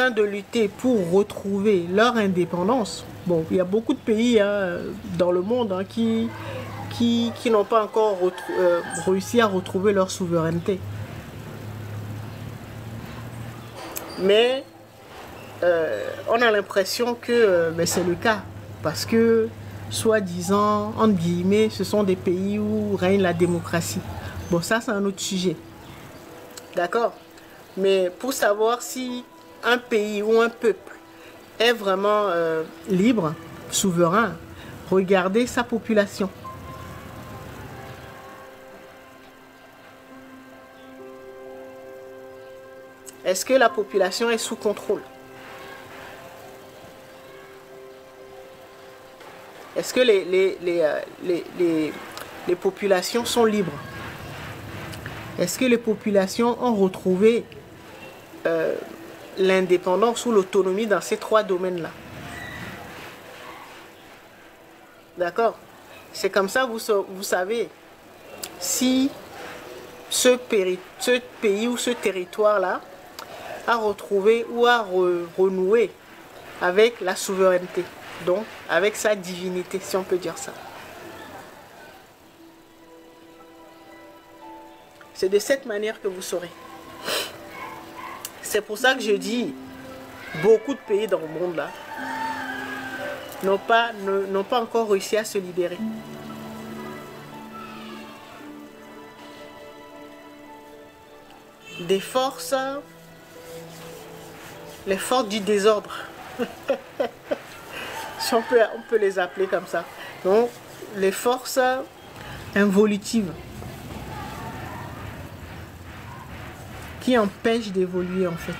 train de lutter pour retrouver leur indépendance, bon, il y a beaucoup de pays dans le monde qui n'ont pas encore réussi à retrouver leur souveraineté. Mais on a l'impression que c'est le cas. Parce que, soi-disant, entre guillemets, ce sont des pays où règne la démocratie. Bon, ça, c'est un autre sujet. D'accord? Mais pour savoir si un pays ou un peuple est vraiment libre, souverain, regardez sa population. Est-ce que la population est sous contrôle? Est-ce que les populations sont libres? Est-ce que les populations ont retrouvé l'indépendance ou l'autonomie dans ces trois domaines-là? D'accord? C'est comme ça vous savez si ce pays ou ce territoire-là a retrouvé ou a renoué avec la souveraineté. Donc, avec sa divinité, si on peut dire ça. C'est de cette manière que vous saurez. C'est pour ça que je dis, beaucoup de pays dans le monde là n'ont pas encore réussi à se libérer. Des forces, les forces du désordre. Si on peut les appeler comme ça. Donc, les forces involutives qui empêchent d'évoluer en fait.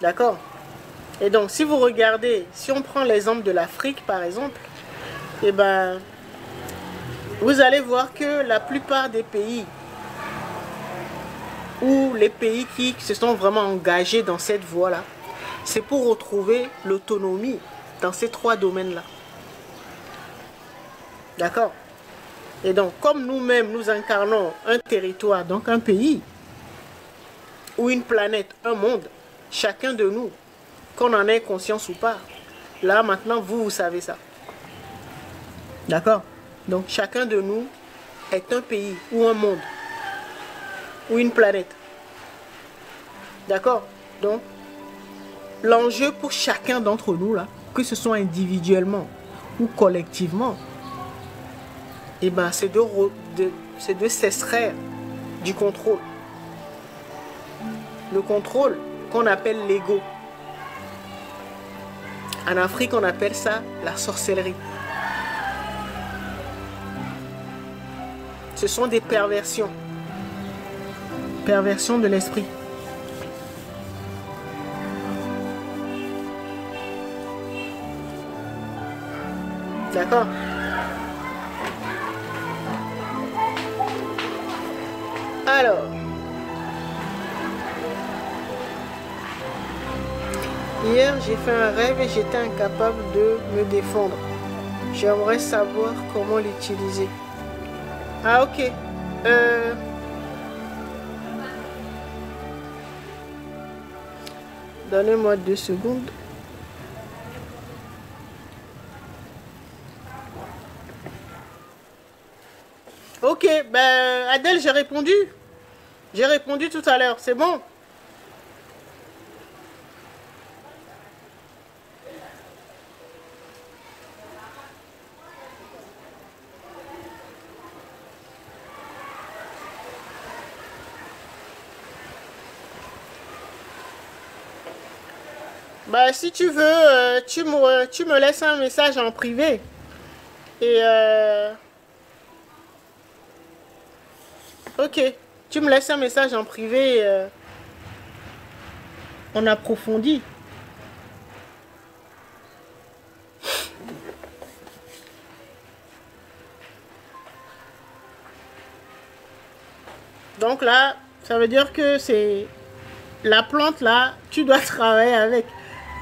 D'accord? Et donc, si vous regardez, si on prend l'exemple de l'Afrique par exemple, eh ben, vous allez voir que la plupart des pays ou les pays qui se sont vraiment engagés dans cette voie-là, c'est pour retrouver l'autonomie dans ces trois domaines-là. D'accord? Et donc, comme nous-mêmes, nous incarnons un territoire, donc un pays, ou une planète, un monde, chacun de nous, qu'on en ait conscience ou pas, là, maintenant, vous savez ça. D'accord? Donc, chacun de nous est un pays, ou un monde, ou une planète. D'accord? Donc, l'enjeu pour chacun d'entre nous, là, que ce soit individuellement ou collectivement, eh ben, c'est de s'extraire du contrôle. Le contrôle qu'on appelle l'ego. En Afrique, on appelle ça la sorcellerie. Ce sont des perversions. Perversion de l'esprit. D'accord? Alors, hier j'ai fait un rêve et j'étais incapable de me défendre. J'aimerais savoir comment l'utiliser. Ah ok. Donnez-moi 2 secondes. Ok, ben Adèle, j'ai répondu. J'ai répondu tout à l'heure, c'est bon? Bah si tu veux, tu me laisses un message en privé. Et ok, tu me laisses un message en privé. On approfondit. Donc là, ça veut dire que c'est la plante là, tu dois travailler avec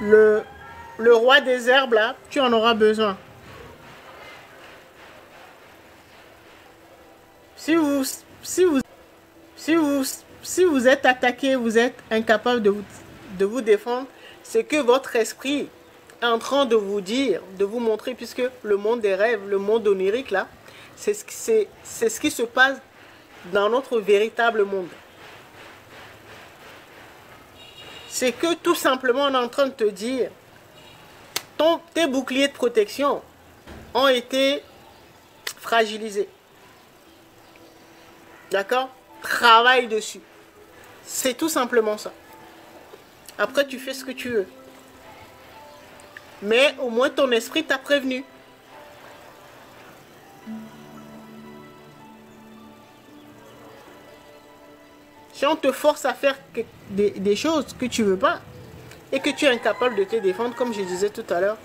le roi des herbes là, tu en auras besoin. Si vous si vous êtes attaqué, vous êtes incapable de vous défendre, c'est que votre esprit est en train de vous dire, de vous montrer, puisque le monde des rêves, le monde onirique, là, c'est ce qui se passe dans notre véritable monde. C'est que tout simplement on est en train de te dire, tes boucliers de protection ont été fragilisés. D'accord? Travaille dessus. C'est tout simplement ça. Après, tu fais ce que tu veux. Mais au moins, ton esprit t'a prévenu. Si on te force à faire des choses que tu ne veux pas et que tu es incapable de te défendre, comme je disais tout à l'heure,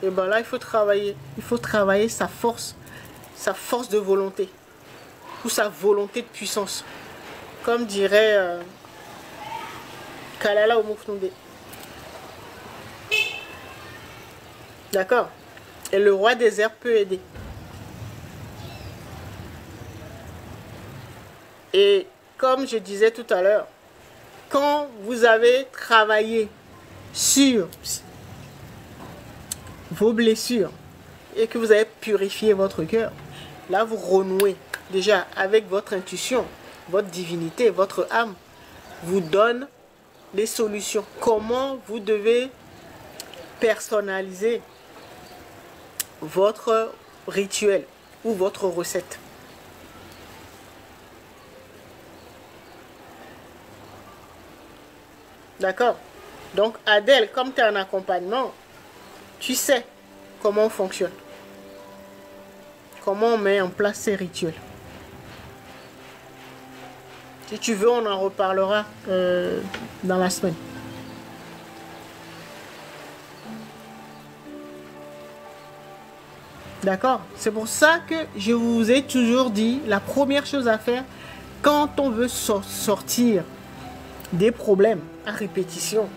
et bien là, il faut travailler. Il faut travailler sa force de volonté ou sa volonté de puissance. Comme dirait Kalala Omofnoude. D'accord? Et le roi des airs peut aider. Et comme je disais tout à l'heure, quand vous avez travaillé sur vos blessures et que vous avez purifié votre cœur, là vous renouez déjà avec votre intuition, votre divinité, votre âme vous donne des solutions. Comment vous devez personnaliser votre rituel ou votre recette. D'accord? Donc Adèle, comme tu es en accompagnement, tu sais comment on fonctionne. Comment on met en place ces rituels. Si tu veux, on en reparlera dans la semaine. D'accord? C'est pour ça que je vous ai toujours dit, la première chose à faire, quand on veut sortir des problèmes à répétition,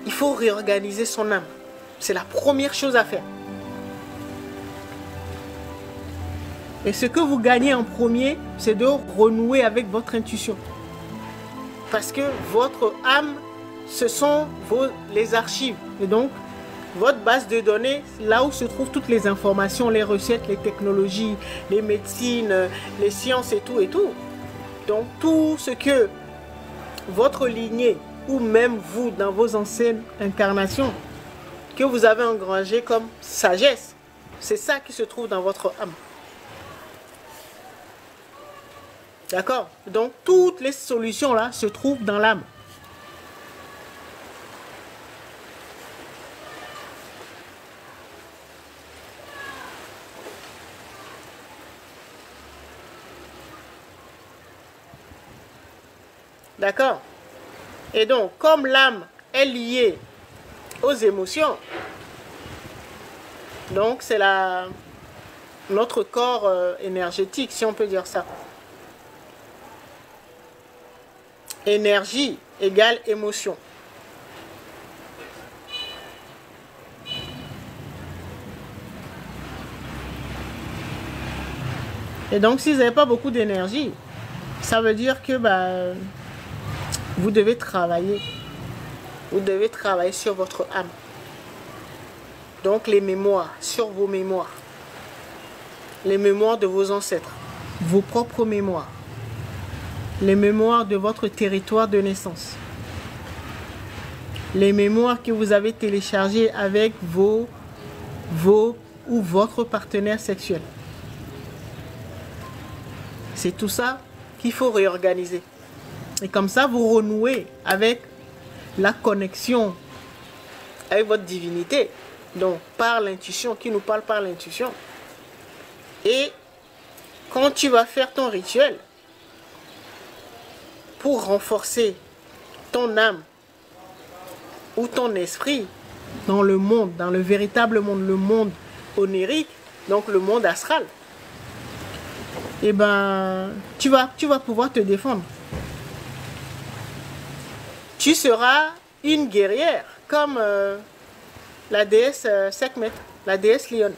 il faut réorganiser son âme. C'est la première chose à faire. Et ce que vous gagnez en premier, c'est de renouer avec votre intuition. Parce que votre âme, ce sont les archives. Et donc, votre base de données, là où se trouvent toutes les informations, les recettes, les technologies, les médecines, les sciences et tout et tout. Donc, tout ce que votre lignée, ou même vous, dans vos anciennes incarnations, que vous avez engrangé comme sagesse, c'est ça qui se trouve dans votre âme. D'accord? Donc, toutes les solutions là se trouvent dans l'âme. D'accord? Et donc, comme l'âme est liée aux émotions, donc c'est notre corps énergétique, si on peut dire ça. Énergie égale émotion. Et donc, si vous n'avez pas beaucoup d'énergie, ça veut dire que vous devez travailler. Vous devez travailler sur votre âme. Donc, les mémoires, sur vos mémoires. Les mémoires de vos ancêtres. Vos propres mémoires. Les mémoires de votre territoire de naissance. Les mémoires que vous avez téléchargées avec vos ou votre partenaire sexuel. C'est tout ça qu'il faut réorganiser. Et comme ça, vous renouez avec la connexion avec votre divinité. Donc, par l'intuition, qui nous parle par l'intuition. Et quand tu vas faire ton rituel, pour renforcer ton âme ou ton esprit dans le monde, dans le véritable monde, le monde onirique, donc le monde astral, et tu vas pouvoir te défendre. Tu seras une guerrière comme la déesse Sekhmet, la déesse Lionne.